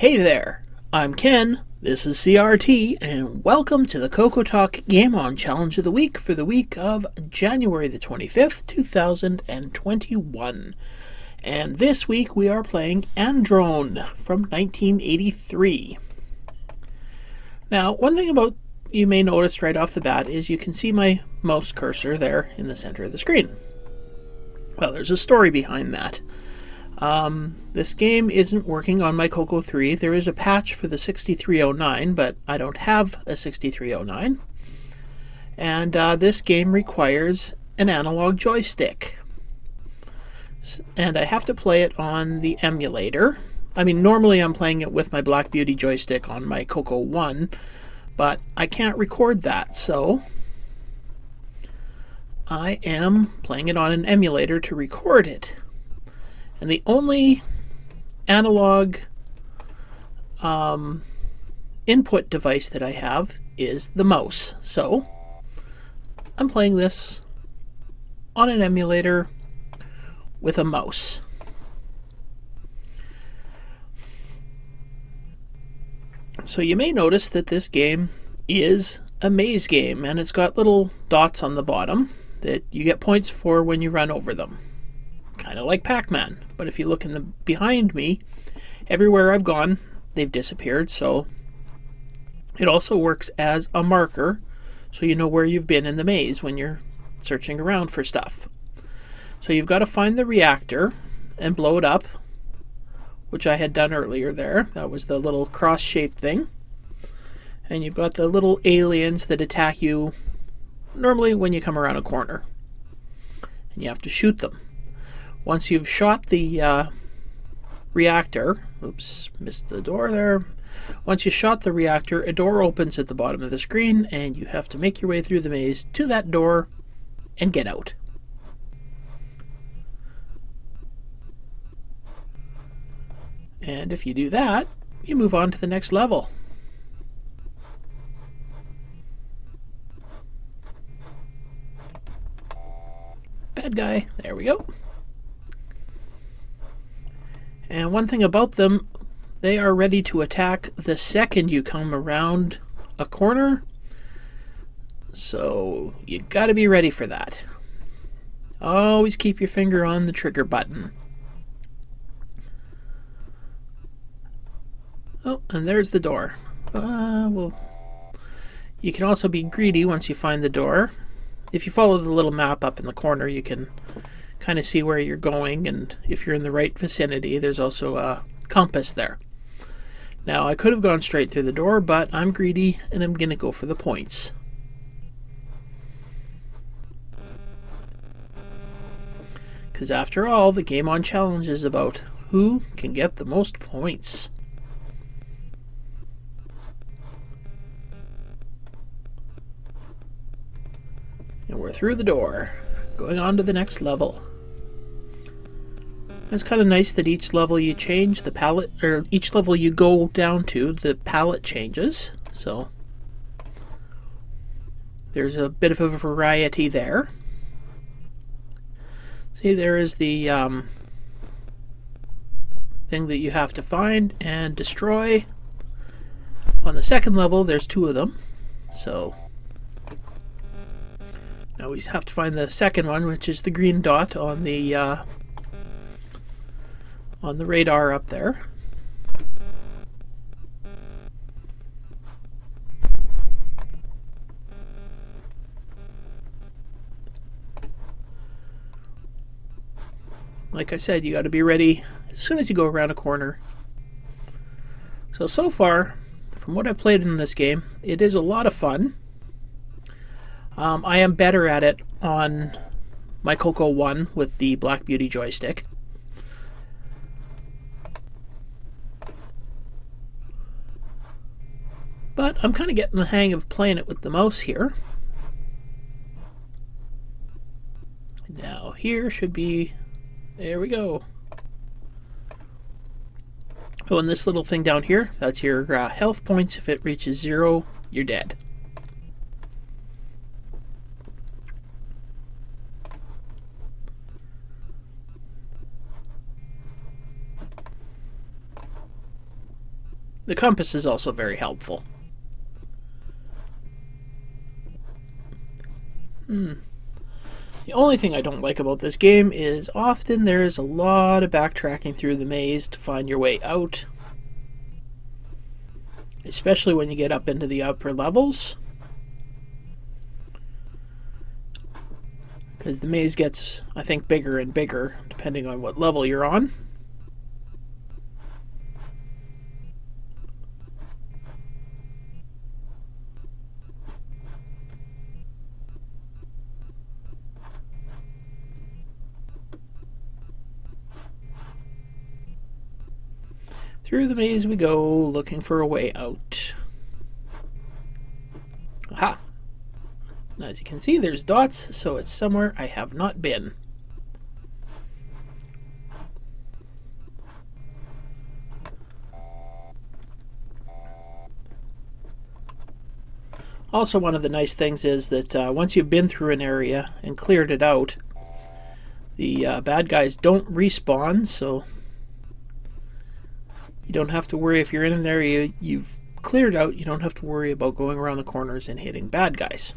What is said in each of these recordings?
Hey there, I'm Ken, this is CRT, and welcome to the CocoTalk Game On Challenge of the Week for the week of January the 25th, 2021. And this week we are playing Androne from 1983. Now, one thing about you may notice right off the bat is you can see my mouse cursor there in the center of the screen. Well, there's a story behind that. This game isn't working on my Coco 3. There is a patch for the 6309, but I don't have a 6309. And this game requires an analog joystick. And I have to play it on the emulator. I mean, normally I'm playing it with my Black Beauty joystick on my Coco 1, but I can't record that, so I am playing it on an emulator to record it. And the only analog input device that I have is the mouse. So I'm playing this on an emulator with a mouse. So you may notice that this game is a maze game, and it's got little dots on the bottom that you get points for when you run over them. Kind of like Pac Man, but if you look behind me, everywhere I've gone, they've disappeared, so it also works as a marker, so you know where you've been in the maze when you're searching around for stuff. So you've got to find the reactor and blow it up, which I had done earlier there. That was the little cross-shaped thing. And you've got the little aliens that attack you normally when you come around a corner. And you have to shoot them. Once you've shot the reactor, oops, missed the door there. Once you shot the reactor, a door opens at the bottom of the screen, and you have to make your way through the maze to that door and get out. And if you do that, you move on to the next level. Bad guy, there we go. And one thing about them, they are ready to attack the second you come around a corner. So you got to be ready for that. Always keep your finger on the trigger button. Oh, and there's the door. Well, you can also be greedy once you find the door. If you follow the little map up in the corner, you can kind of see where you're going, and if you're in the right vicinity, there's also a compass there. Now, I could have gone straight through the door, but I'm greedy and I'm going to go for the points. Because after all, the Game On Challenge is about who can get the most points. And we're through the door, going on to the next level. It's kind of nice that each level you change, the palette, or each level you go down to, the palette changes. So there's a bit of a variety there. See, there is the thing that you have to find and destroy. On the second level, there's two of them. So now we have to find the second one, which is the green dot on the radar up there. Like I said, you got to be ready as soon as you go around a corner. So far, from what I've played in this game, it is a lot of fun. I am better at it on my Coco 1 with the Black Beauty joystick. But I'm kind of getting the hang of playing it with the mouse here. Now here should be, there we go. Oh, and this little thing down here, that's your health points. If it reaches 0, you're dead. The compass is also very helpful. The only thing I don't like about this game is often there is a lot of backtracking through the maze to find your way out. Especially when you get up into the upper levels. Because the maze gets, I think, bigger and bigger depending on what level you're on. Through the maze we go, looking for a way out. Aha! Now, as you can see, there's dots, so it's somewhere I have not been. Also, one of the nice things is that once you've been through an area and cleared it out, the bad guys don't respawn, so you don't have to worry if you're in an area you've cleared out, you don't have to worry about going around the corners and hitting bad guys.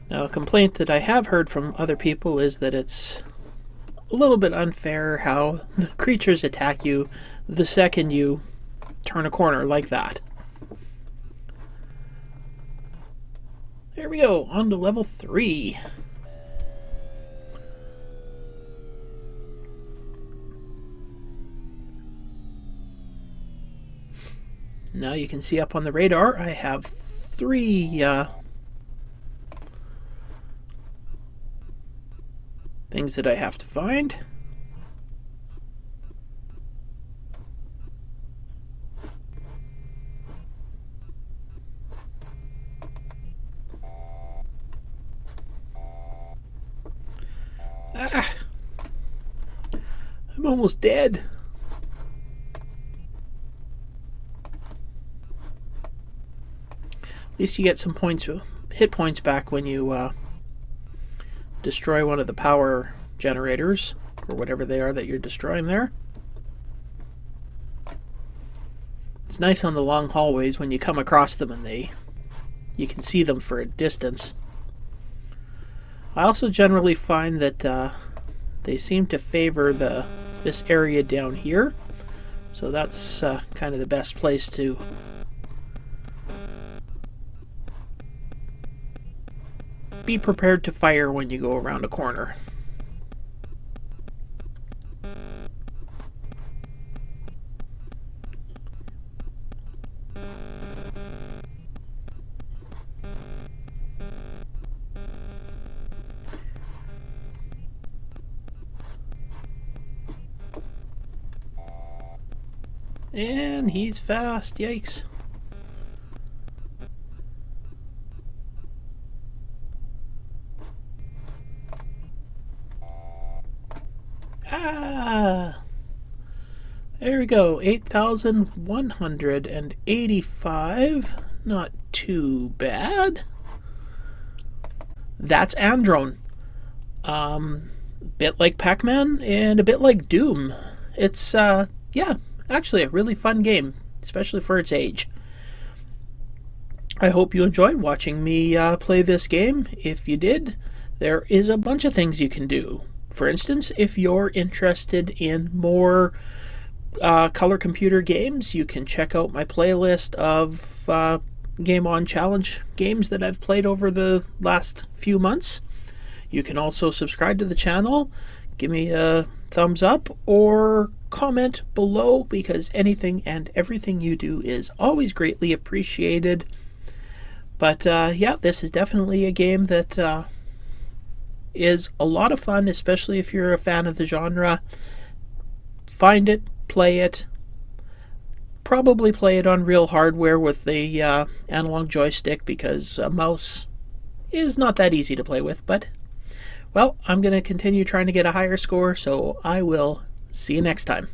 Now, a complaint that I have heard from other people is that it's a little bit unfair how the creatures attack you the second you turn a corner like that. There we go, on to level 3. Now you can see up on the radar I have 3 things that I have to find. Ah! I'm almost dead. At least you get some points, hit points back when you destroy one of the power generators, or whatever they are that you're destroying there. It's nice on the long hallways when you come across them and you can see them for a distance. I also generally find that they seem to favor this area down here, so that's kind of the best place to be prepared to fire when you go around a corner. And he's fast, yikes. Ah! There we go, 8,185. Not too bad. That's Androne. Bit like Pac Man and a bit like Doom. It's, yeah, actually a really fun game, especially for its age. I hope you enjoyed watching me play this game. If you did, there is a bunch of things you can do. For instance, if you're interested in more color computer games, you can check out my playlist of Game On Challenge games that I've played over the last few months. You can also subscribe to the channel, give me a thumbs up, or comment below, because anything and everything you do is always greatly appreciated. But yeah, this is definitely a game that is a lot of fun, especially if you're a fan of the genre. Find it, play it. Probably play it on real hardware with the analog joystick, because a mouse is not that easy to play with. But, well, I'm going to continue trying to get a higher score, so I will see you next time.